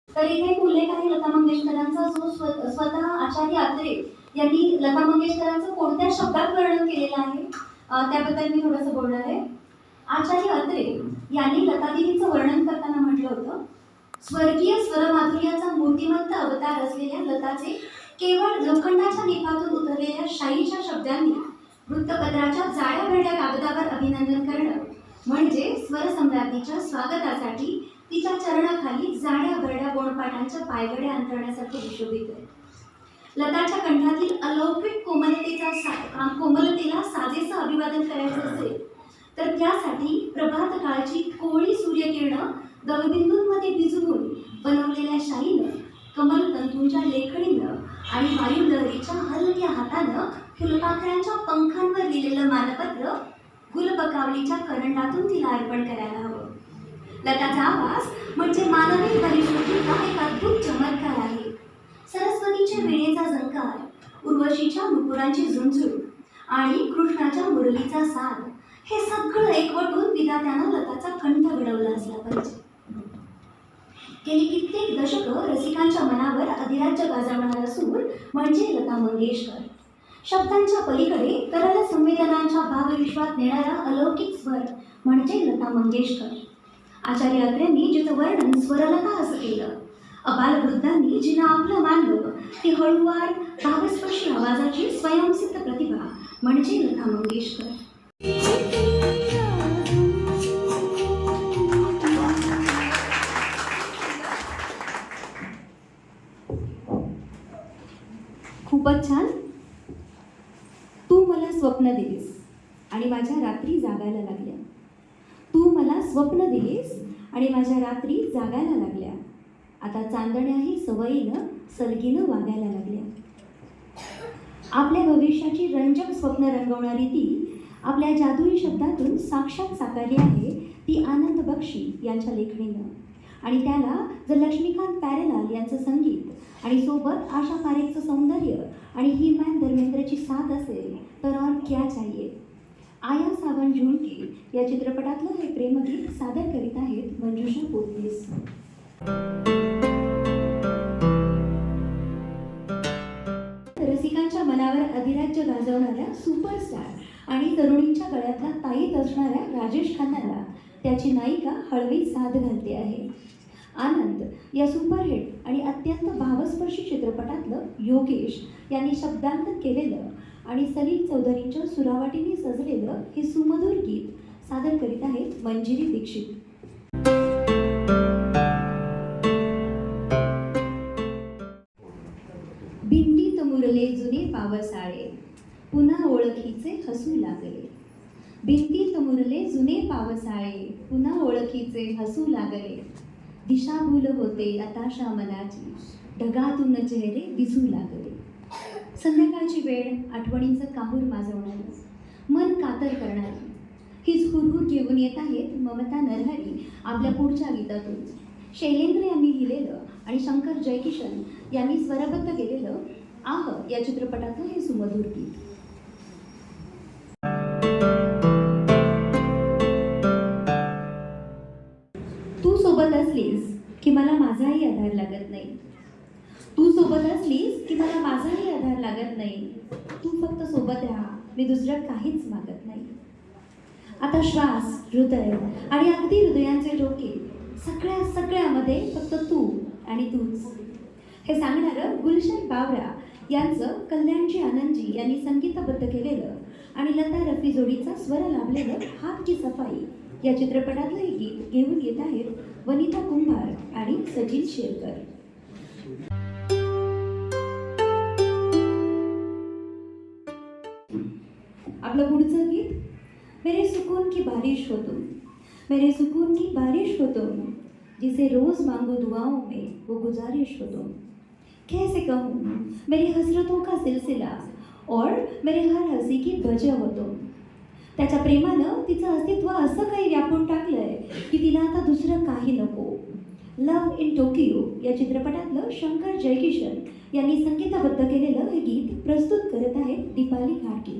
तर इथे एक उल्लेख आहे लता मंगेशकरांचा, जो स्वतः आचार्य अत्रे यांनी लता मंगेशकरांचं कोणत्या शब्दात वर्णन केलेलं आहे त्याबद्दल मी थोडंसं बोलणार आहे. आचार्य अत्रे यांनी लतादीदींचं वर्णन करताना म्हटलं होतं, स्वर्गीय स्वरमाधुर्याचा मूर्तिमंत अवतार असलेल्या लताचे केवळ लोखंडाच्या निपातून उतरलेल्या शाईच्या शब्दांनी वृत्तपत्राच्या जाड्या भरड्या कागदावर अभिनंदन करणं म्हणजे स्वरसम्राज्ञीच्या स्वागतासाठी तिच्या चरणाखाली जाड्या भरड्या गोणपाटांच्या पायघड्या अंतरण्यासारखे सुशोभित आहे. लताच्या कंठातील अलौकिक कोमलतेला साजेसं अभिवादन करायचं असेल तर त्यासाठी प्रभात काळची कोळी सूर्यकिरणं दवबिंदूंमध्ये भिजवून बनवलेल्या शाईनं, कमल तंतूंच्या लेखणीनं आणि वायुलहरीच्या हलक्या हातानं फुलपाखरांच्या पंखांवर लिहिलेलं मानपत्र गुलबकावलीच्या करंडातून तिला अर्पण करायला हवं. लताचा आवाज म्हणजे मानवी परिस्थितीचा एक अद्भुत चमत्कार आहे. सरस्वतीच्या वेणेचा झंकार, उर्वशीच्या नुपुरांची झुंझुळ आणि कृष्णाच्या मुरलीचा साद हे सगळं एकवटून विधात्यानं लताचा कंठ घडवला असला पाहिजे. गेली कित्येक दशकं रसिकांच्या मनावर अधिराज्य गाजवणारा सूर म्हणजे लता मंगेशकर. शब्दांच्या पलीकडे तरल संवेदनांच्या भावविश्वात नेणारा अलौकिक स्वर म्हणजे लता मंगेशकर. आचार्य अत्रेंनी जिथं वर्णन स्वरलता असं केलं, अबालवृद्धांनी जिनं आपलं मानलं, ती हळूवार भावस्पर्शी आवाजाची स्वयंसिद्ध प्रतिभा म्हणजे लता मंगेशकर. खूपच छान. तू मला स्वप्न दिलीस आणि माझ्या रात्री जागायला लागल्या. तू मला स्वप्न दिलीस आणि माझ्या रात्री जागायला लागल्या. आता चांदण्याही सवयीनं सलगीनं वागायला लागल्या. आपल्या भविष्याची रंजक स्वप्न रंगवणारी ती आपल्या जादुई शब्दातून साक्षात साकारली आहे ती आनंद बक्षी यांच्या लेखणीनं. आणि त्याला जर लक्ष्मीकांत प्यारेलाल यांचं संगीत आणि सोबत आशा पारेखचं सौंदर्य आणि हिमॅन धर्मेंद्रची साथ असेल तर और क्या चाहिए. आया सावन जून की या चित्रपटातलं हे प्रेमगीत सादर करीत आहेत मंजुषा पोतनीस. रसिकांच्या मनावर अधिराज्य गाजवणाऱ्या सुपरस्टार आणि तरुणींच्या गळ्यातला ताईत असणाऱ्या राजेश खन्नाला त्याची नायिका हळवी साथ घालते आहे. आनंद या सुपरहिट आणि अत्यंत भावस्पर्शी चित्रपटातलं योगेश यांनी शब्दांकन केलेलं आणि सलील चौधरींच्या सुरावाटीने सजलेलं हे सुमधुर गीत सादर करीत आहेत मंजिरी दीक्षित. भिंडीत मुरले जुने पावसाळे, पुन्हा ओळखीचे हसू लागले. भिंतीत मुरले जुने पावसाळे, पुन्हा ओळखीचे हसू लागले. दिशाभूल होते आताशा मनाची, ढगातून चेहरे दिसू लागले. संध्याकाळची वेळ आठवणींचं काहूर माजवणारी, मन कातर करणारी हीच हुरहुर घेऊन येत आहेत ममता नरहरी आपल्या पुढच्या गीतातून. शैलेंद्र यांनी लिहिलेलं आणि शंकर जयकिशन यांनी स्वरबद्ध केलेलं आह या चित्रपटातलं हे सुमधुर गीत. तू सोबत असलीस की मला माझाही आधार लागत नाही. तू सोबत असलीस की मला माझाही आधार लागत नाही. तू फक्त सोबत राहा, मी दुसरं काहीच मागत नाही. आता श्वास, हृदय आणि अगदी हृदयांचे डोके सगळ्यामध्ये फक्त तू आणि तूच हे सांगणारं गुलशन बावरा यांचं कल्याणजी आनंदजी यांनी संगीतबद्ध केलेलं आणि लता रफी जोडीचा स्वर लाभलेलं हात की सफाई या चित्रपटातलं हे गीत घेऊन येत आहेत वनिता कुंभार आणि सचिन शेरकर. आपलं पुढचं गीत मेरे सुकून की बारिश हो तुम, मेरे सुकून की बारिश हो तुम, जिसे रोज मांगो दुआओं में वो गुजारिश हो तुम. कैसे कहूँ मेरी हसरतों का सिलसिला और मेरे हर हसी की वजह हो तुम. त्याच्या प्रेमानं तिचं अस्तित्व असं काही व्यापून टाकलंय की तिला आता दुसरं काही नको. लव्ह इन टोकियो या चित्रपटातलं शंकर जयकिशन यांनी संगीतबद्ध केलेलं हे गीत प्रस्तुत करत आहेत दीपाली घाटगे.